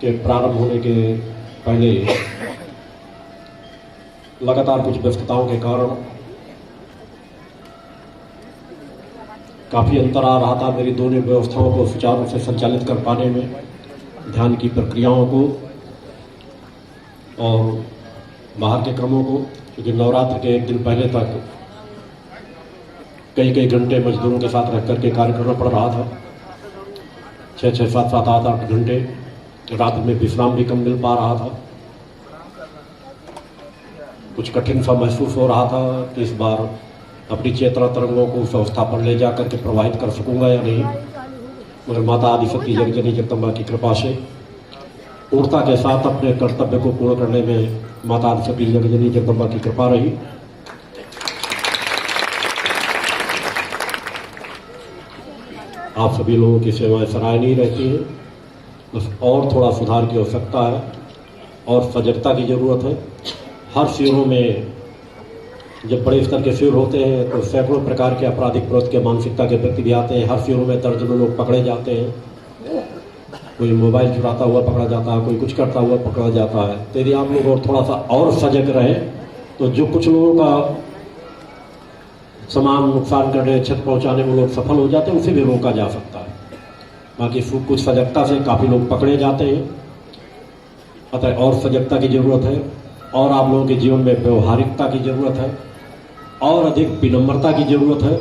के प्रारंभ होने के पहले लगातार कुछ व्यस्तताओं के कारण काफ़ी अंतर आ रहा था मेरी दोनों व्यवस्थाओं को सुचारू रूप से संचालित कर पाने में, ध्यान की प्रक्रियाओं को और बाहर के क्रमों को, क्योंकि नवरात्र के एक दिन पहले तक कई कई घंटे मजदूरों के साथ रह करके कार्य करना पड़ रहा था। 6-6, 7-7, 8-8 घंटे, रात में विश्राम भी कम मिल पा रहा था। कुछ कठिन सा महसूस हो रहा था कि इस बार अपनी चेतना तरंगों को उस अवस्था पर ले जाकर के प्रवाहित कर सकूंगा या नहीं, मगर माता आदिशक्ति जगजननी जगदम्बा की कृपा से पूर्णता के साथ अपने कर्तव्य को पूर्ण करने में माता आदिशक्ति जगजननी जगदम्बा की कृपा रही। आप सभी लोगों की सेवाएं सराहनीय रहती हैं, बस और थोड़ा सुधार की आवश्यकता है और सजगता की जरूरत है। हर शिविरों में जब बड़े स्तर के शिविर होते हैं तो सैकड़ों प्रकार के आपराधिक प्रवृत्ति के मानसिकता के व्यक्ति भी आते हैं। हर शिविरों में दर्जनों लोग पकड़े जाते हैं, कोई मोबाइल चुराता हुआ पकड़ा जाता है, कोई कुछ करता हुआ पकड़ा जाता है। तो यदि आप लोग और थोड़ा सा और सजग रहे तो जो कुछ लोगों का सामान नुकसान करने, क्षति पहुंचाने में लोग सफल हो जाते हैं, उसे भी रोका जा सकता है। बाकी कुछ सजगता से काफ़ी लोग पकड़े जाते हैं, अतः और सजगता की जरूरत है और आप लोगों के जीवन में व्यवहारिकता की जरूरत है और अधिक विनम्रता की जरूरत है।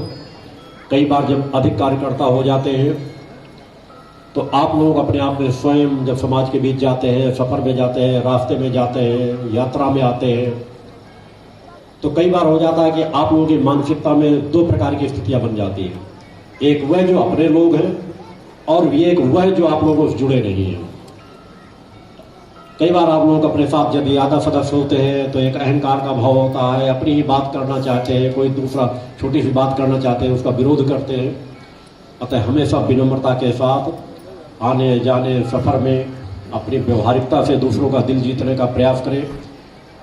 कई बार जब अधिक कार्यकर्ता हो जाते हैं तो आप लोग अपने आप में स्वयं जब समाज के बीच जाते हैं, सफर में जाते हैं, रास्ते में जाते हैं, यात्रा में आते हैं, तो कई बार हो जाता है कि आप लोगों की मानसिकता में दो प्रकार की स्थितियां बन जाती हैं। एक वह जो अपने लोग हैं और एक वह जो आप लोगों से जुड़े नहीं हैं। कई बार आप लोग अपने साथ जब ज़्यादा सदस्य होते हैं तो एक अहंकार का भाव होता है, अपनी ही बात करना चाहते हैं, कोई दूसरा छोटी सी बात करना चाहते हैं उसका विरोध करते हैं। अतः हमेशा विनम्रता के साथ आने जाने सफ़र में अपनी व्यवहारिकता से दूसरों का दिल जीतने का प्रयास करें।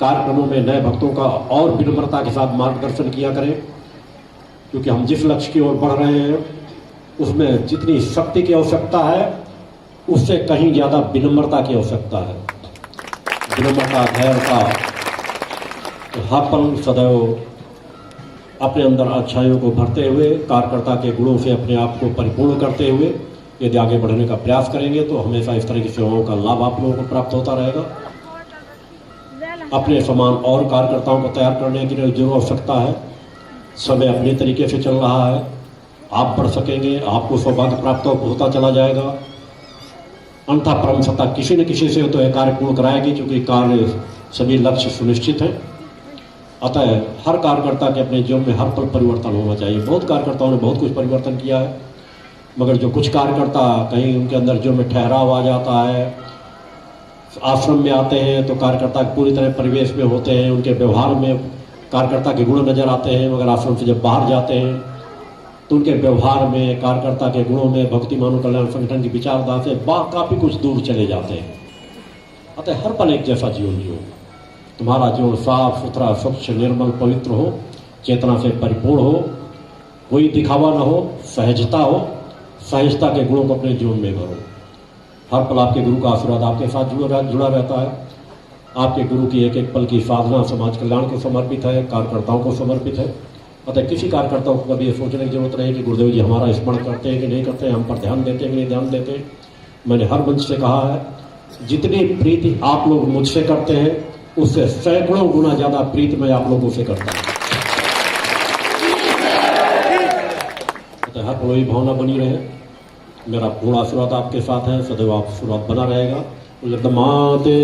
कार्यक्रमों में नए भक्तों का और विनम्रता के साथ मार्गदर्शन किया करें, क्योंकि हम जिस लक्ष्य की ओर बढ़ रहे हैं उसमें जितनी शक्ति की आवश्यकता है उससे कहीं ज़्यादा विनम्रता की आवश्यकता है। विनम्रता, धैर्यता, तो हर पल सदैव अपने अंदर अच्छाइयों को भरते हुए, कार्यकर्ता के गुणों से अपने आप को परिपूर्ण करते हुए यदि आगे बढ़ने का प्रयास करेंगे तो हमेशा इस तरह की सेवाओं का लाभ आप लोगों को प्राप्त होता रहेगा। अपने समान और कार्यकर्ताओं को तैयार करने की जरूर आवश्यकता है। समय अपने तरीके से चल रहा है, आप बढ़ सकेंगे, आपको सौभाग्य प्राप्त होता चला जाएगा। अन्यथा परम सत्ता किसी न किसी से तो यह कार्य पूर्ण कराएगी, क्योंकि कार्य सभी लक्ष्य सुनिश्चित हैं। अतः हर कार्यकर्ता के अपने जीवन में हर पल परिवर्तन होना चाहिए। बहुत कार्यकर्ताओं ने बहुत कुछ परिवर्तन किया है, मगर जो कुछ कार्यकर्ता कहीं उनके अंदर जो में ठहराव आ जाता है, आश्रम में आते हैं तो कार्यकर्ता पूरी तरह परिवेश में होते हैं, उनके व्यवहार में कार्यकर्ता के गुण नजर आते हैं, मगर आश्रम से जब बाहर जाते हैं तो उनके व्यवहार में, कार्यकर्ता के गुणों में, भक्ति मानव कल्याण संगठन की विचारधारा से काफ़ी कुछ दूर चले जाते हैं। अतः हर पल एक जैसा जीवन जियो। तुम्हारा जीवन साफ सुथरा, स्वच्छ, निर्मल, पवित्र हो, चेतना से परिपूर्ण हो, कोई दिखावा न हो, सहजता हो, सहजता के गुणों को अपने जीवन में भरो। हर पल आपके गुरु का आशीर्वाद आपके साथ जुड़ा रहता है। आपके गुरु की एक एक पल की साधना समाज कल्याण को समर्पित है, कार्यकर्ताओं को समर्पित है। अतः किसी कार्यकर्ताओं को कभी ये सोचने की जरूरत नहीं कि गुरुदेव जी हमारा स्मरण करते हैं कि नहीं करते हैं, हम पर ध्यान देते हैं कि नहीं ध्यान देते हैं। मैंने हर मंच से कहा है, जितनी प्रीति आप लोग मुझसे करते हैं उससे सैकड़ों गुना ज़्यादा प्रीति मैं आप लोगों से करता हूँ। अतः हर पल वही भावना बनी रहे। मेरा पूर्ण आशीर्वाद आपके साथ है, सदैव आप आशीर्वाद बना रहेगा। माते